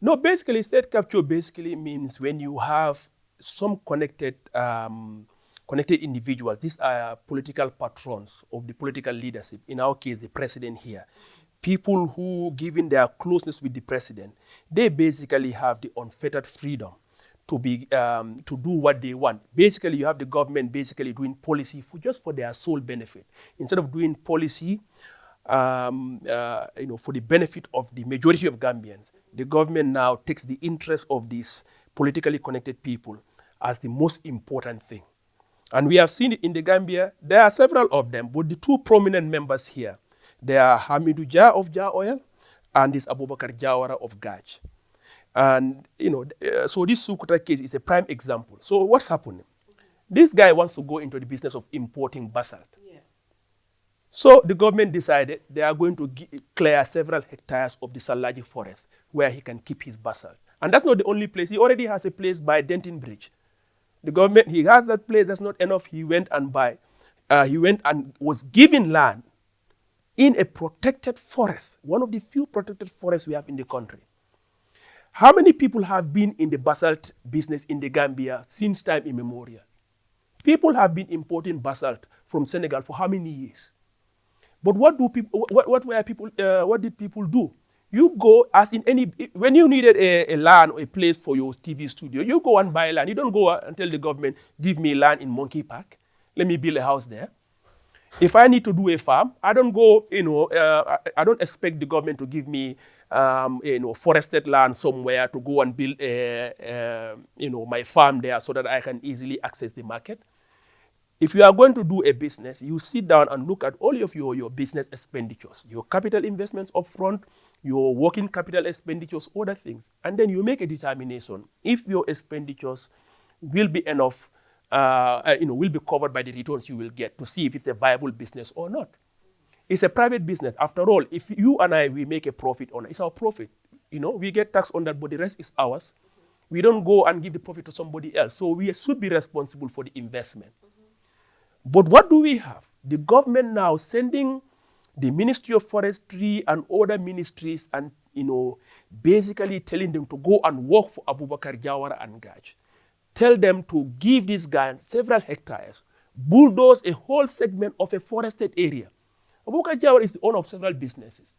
No, basically, state capture basically means when you have some connected individuals. These are political patrons of the political leadership. In our case, the president here. People who, given their closeness with the president, they basically have the unfettered freedom to do what they want. Basically, you have the government basically doing policy just for their sole benefit, instead of doing policy for the benefit of the majority of Gambians. The government now takes the interest of these politically connected people as the most important thing. And we have seen it in the Gambia. There are several of them, but the two prominent members here, they are Hamidou Jah of Jah Oil and this Bubacarr Jawara of Gaj. And, so this Sukuta case is a prime example. So what's happening? This guy wants to go into the business of importing basalt. Yeah. So the government decided they are going to clear several hectares of the Salaji forest where he can keep his basalt. And that's not the only place. He already has a place by Denton Bridge. The government, he has that place, that's not enough. He went and was given land in a protected forest, one of the few protected forests we have in the country. How many people have been in the basalt business in the Gambia since time immemorial? People have been importing basalt from Senegal for how many years? But what did people do? You go, as in when you needed a land or a place for your TV studio, you go and buy land. You don't go and tell the government, give me land in Monkey Park. Let me build a house there. If I need to do a farm, I don't go, I don't expect the government to give me, forested land somewhere to go and build, my farm there so that I can easily access the market. If you are going to do a business, you sit down and look at all of your business expenditures, your capital investments up front, your working capital expenditures, other things, and then you make a determination if your expenditures will be enough, will be covered by the returns you will get to see if it's a viable business or not. It's a private business. After all, if you and I, we make a profit on it, it's our profit. We get taxed on that, but the rest is ours. We don't go and give the profit to somebody else. So we should be responsible for the investment. But what do we have? The government now sending the Ministry of Forestry and other ministries and, basically telling them to go and work for Bubacarr Jawara and Gaj. Tell them to give this guy several hectares, bulldoze a whole segment of a forested area. Bubacarr Jawara is the owner of several businesses.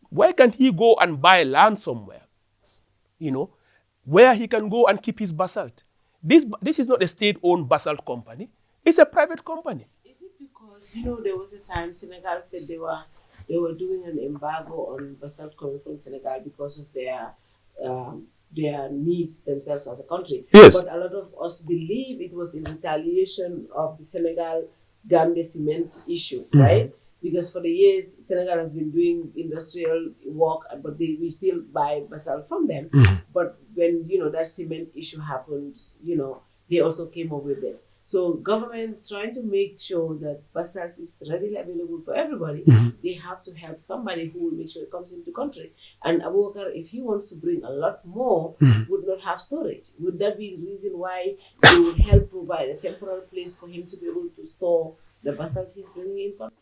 Why can't he go and buy land somewhere, where he can go and keep his basalt? This is not a state-owned basalt company. It's a private company. Is it because, there was a time Senegal said they were doing an embargo on basalt coming from Senegal because of their needs themselves as a country. Yes. But a lot of us believe it was in retaliation of the Senegal-Gambia cement issue, right? Because for the years, Senegal has been doing industrial work, but we still buy basalt from them. But when, that cement issue happened, they also came up with this. So government trying to make sure that basalt is readily available for everybody, they have to help somebody who will make sure it comes into the country. And Bubacarr, if he wants to bring a lot more, would not have storage. Would that be the reason why they would help provide a temporary place for him to be able to store the basalt he's bringing in country?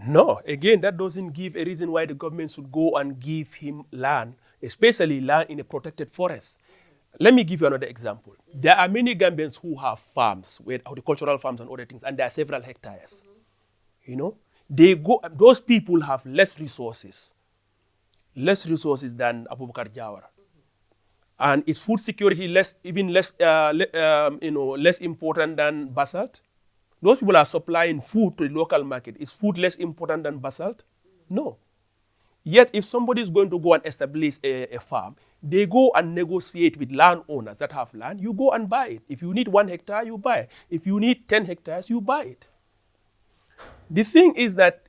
No, again, that doesn't give a reason why the government should go and give him land, especially land in a protected forest. Let me give you another example. There are many Gambians who have farms, with horticultural farms and other things, and there are several hectares. Those people have less resources than Bubacarr Jawara. And is food security less important than basalt? Those people are supplying food to the local market. Is food less important than basalt? No. Yet, if somebody is going to go and establish a farm, they go and negotiate with landowners that have land. You go and buy it. If you need 1 hectare, you buy it. If you need 10 hectares, you buy it. The thing is that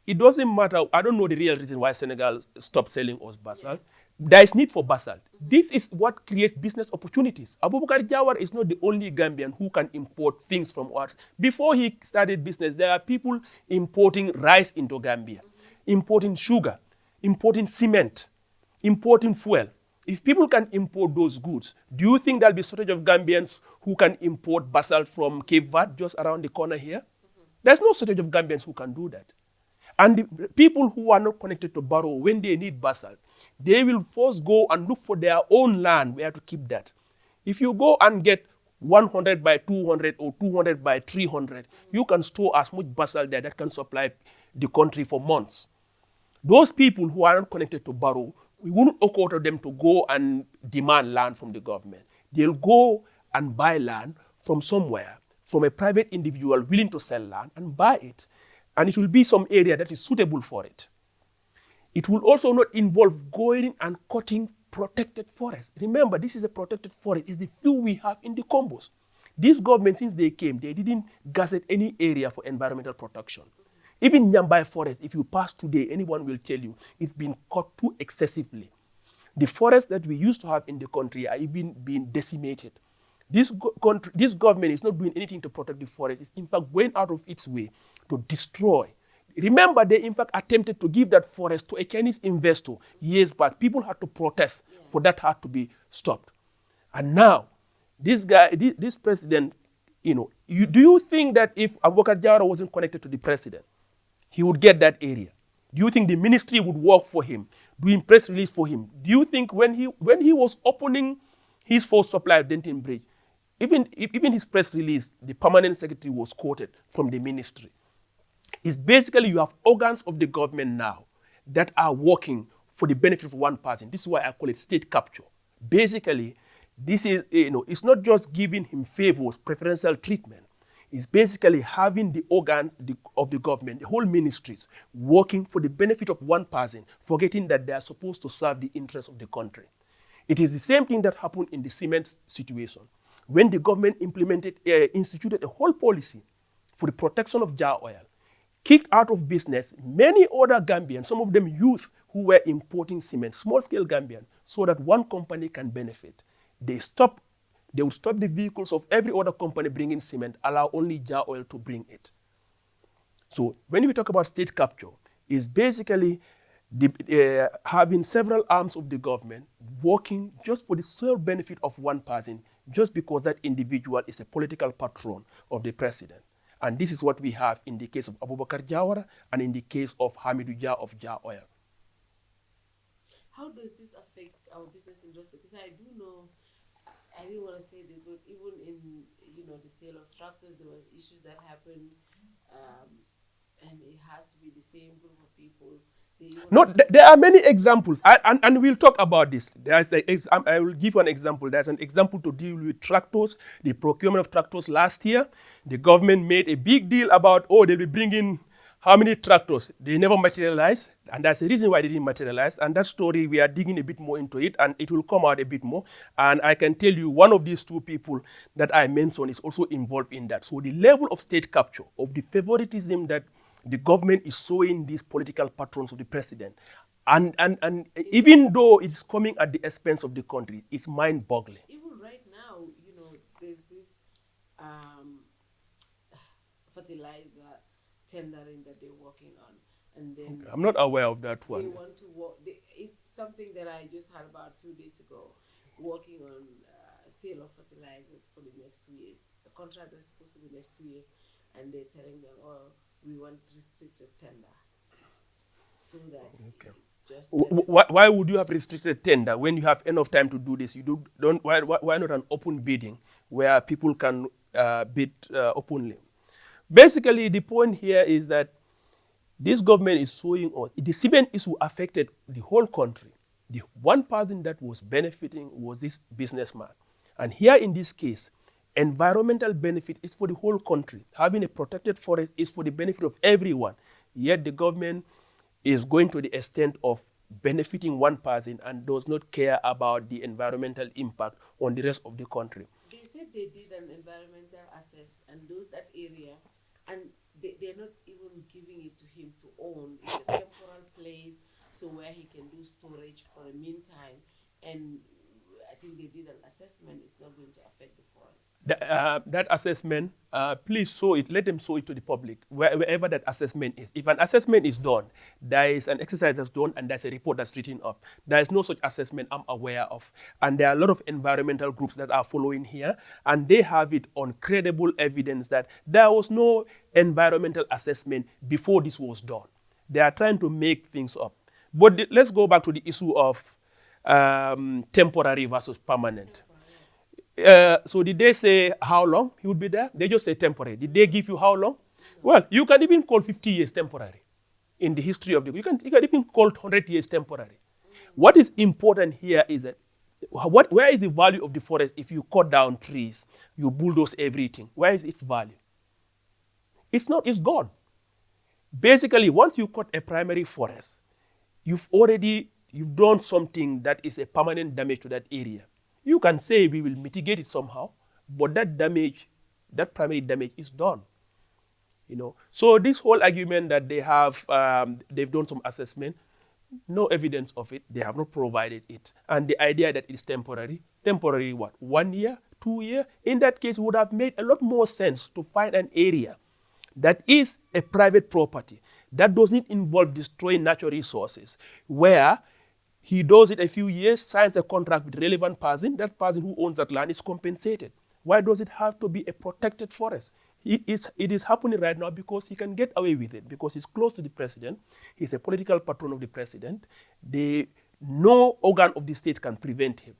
it doesn't matter. I don't know the real reason why Senegal stopped selling us basalt. There is need for basalt. This is what creates business opportunities. Bubacarr Jawara is not the only Gambian who can import things from us. Before he started business, there are people importing rice into Gambia, importing sugar, importing cement, importing fuel. If people can import those goods, do you think there'll be a shortage of Gambians who can import basalt from Cape Verde just around the corner here? There's no shortage of Gambians who can do that. And the people who are not connected to Barrow, when they need basalt, they will first go and look for their own land where to keep that. If you go and get 100 by 200 or 200 by 300, you can store as much basalt there that can supply the country for months. Those people who are not connected to Barrow, we wouldn't occur to them to go and demand land from the government. They'll go and buy land from somewhere, from a private individual willing to sell land, and buy it. And it will be some area that is suitable for it. It will also not involve going and cutting protected forest. Remember, this is a protected forest. It's the few we have in the combos. This government, since they came, they didn't gazette any area for environmental protection. Even Nyambai forest, if you pass today, anyone will tell you it's been cut too excessively. The forests that we used to have in the country are even being decimated. This government is not doing anything to protect the forest. It's in fact going out of its way to destroy. Remember, they in fact attempted to give that forest to a Chinese investor years back. People had to protest for that had to be stopped. And now, this guy, this president, do you think that if Bubacarr Jawara wasn't connected to the president, he would get that area? Do you think the ministry would work for him, doing press release for him? Do you think when he was opening his first supply of Denton Bridge, even his press release, the permanent secretary was quoted from the ministry? It's basically you have organs of the government now that are working for the benefit of one person. This is why I call it state capture. Basically, this is, it's not just giving him favors, preferential treatment. It's basically having the organs of the government, the whole ministries, working for the benefit of one person, forgetting that they are supposed to serve the interests of the country. It is the same thing that happened in the cement situation. When the government instituted a whole policy for the protection of Jar oil, kicked out of business many other Gambians, some of them youth who were importing cement, small-scale Gambians, so that one company can benefit. They would stop the vehicles of every other company bringing cement, allow only Jar oil to bring it. So when we talk about state capture, it's basically having several arms of the government working just for the sole benefit of one person, just because that individual is a political patron of the president. And this is what we have in the case of Bubacarr Jawara and in the case of Hamidou Jah of Jah Oil. How does this affect our business industry? Because I do know, I didn't want to say this, but even in the sale of tractors, there was issues that happened, and it has to be the same group of people. No, there are many examples, and we'll talk about this. I will give you an example. There's an example to deal with tractors, the procurement of tractors last year. The government made a big deal about, they'll be bringing how many tractors. They never materialized, and that's the reason why they didn't materialize. And that story, we are digging a bit more into it, and it will come out a bit more. And I can tell you, one of these two people that I mentioned is also involved in that. So the level of state capture, of the favoritism that the government is showing these political patrons of the president. And even though it's coming at the expense of the country, it's mind-boggling. Even right now, there's this fertilizer tendering that they're working on. And then I'm not aware of that one. They want to work. It's something that I just heard about a few days ago, working on sale of fertilizers for the next 2 years. The contract is supposed to be next 2 years, and they're telling them, we want restricted tender. So that it's just... Why would you have restricted tender when you have enough time to do this? Why not an open bidding where people can bid openly? Basically, the point here is that this government is showing us the cement issue affected the whole country. The one person that was benefiting was this businessman. And here in this case, environmental benefit is for the whole country. Having a protected forest is for the benefit of everyone. Yet the government is going to the extent of benefiting one person and does not care about the environmental impact on the rest of the country. They said they did an environmental assess and that area, and they're not even giving it to him to own. It's a temporal place, so where he can do storage for a meantime. And I think they did an assessment. It's not going to affect the forest. That assessment, please show it. Let them show it to the public, wherever that assessment is. If an assessment is done, there is an exercise that's done, and there's a report that's written up. There is no such assessment I'm aware of. And there are a lot of environmental groups that are following here, and they have it on credible evidence that there was no environmental assessment before this was done. They are trying to make things up. But let's go back to the issue of temporary versus permanent. So did they say how long he would be there? They just say temporary. Did they give you how long? Well, you can even call 50 years temporary in the history of the, you can even call 100 years temporary. What is important here is that where is the value of the forest if you cut down trees, you bulldoze everything? Where is its value? It's not, it's gone. Basically, once you cut a primary forest, you've done something that is a permanent damage to that area. You can say we will mitigate it somehow, but that damage, that primary damage is done. You know, so this whole argument that they have, they've done some assessment, no evidence of it. They have not provided it. And the idea that it's temporary, temporary what? 1 year, 2 years? In that case, it would have made a lot more sense to find an area that is a private property, that doesn't involve destroying natural resources, where he does it a few years, signs a contract with relevant person, that person who owns that land is compensated. Why does it have to be a protected forest? It is happening right now because he can get away with it, because he's close to the president, he's a political patron of the president, no organ of the state can prevent him.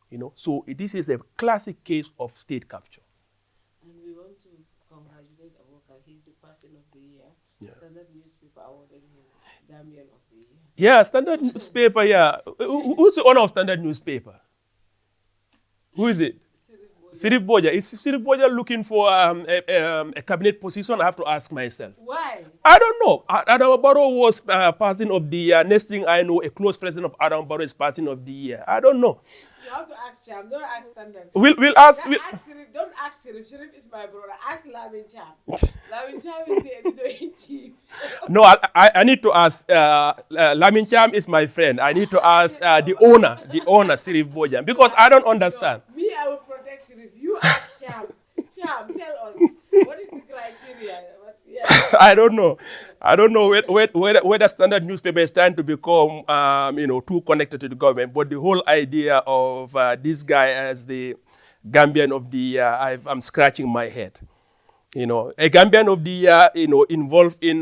You know, so this is a classic case of state capture. And we want to congratulate Bubacarr. He's the person of the year. Yeah. Standard newspaper awarded him Gambian of the year. Yeah, Standard newspaper, yeah. Who's the owner of Standard newspaper? Who is it? Sirif Boja. Is Sirif Boja looking for a cabinet position? I have to ask myself. Why? I don't know. Adam Barrow was person of the year. Next thing I know, a close president of Adam Barrow is person of the year. I don't know. You have to ask Cham. Don't ask Standard. We'll ask. Sirif. Don't ask Sirif. Sirif is my brother. Ask Lamin Cham. Lamin Cham is the editor-in-chief. So. No, I need to ask. Lamin Cham is my friend. I need to ask the owner, Sirif Boja, because I don't understand. No, me, I will protect Sirif. You ask Cham. Cham, tell us, what is the criteria? I don't know. I don't know whether Standard newspaper is trying to become, too connected to the government. But the whole idea of this guy as the Gambian of the year, I'm scratching my head. You know, a Gambian of the year, involved in,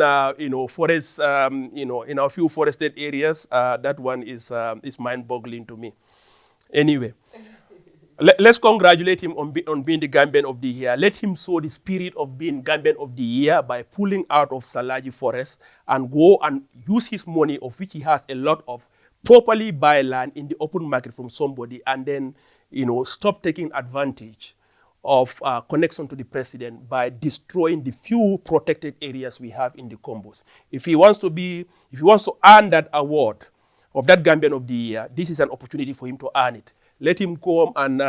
forests, in a few forested areas. That one is mind-boggling to me. Anyway. Let's congratulate him on being the Gambian of the year. Let him show the spirit of being Gambian of the year by pulling out of Salaji Forest and go and use his money, of which he has a lot of, properly buy land in the open market from somebody, and then, stop taking advantage of connection to the president by destroying the few protected areas we have in the Combos. If he wants to earn that award of that Gambian of the year, this is an opportunity for him to earn it. Let him come and,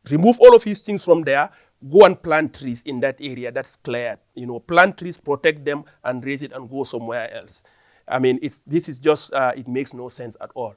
remove all of his things from there, go and plant trees in that area that's cleared. Plant trees, protect them, and raise it and go somewhere else. I mean, this is just, it makes no sense at all.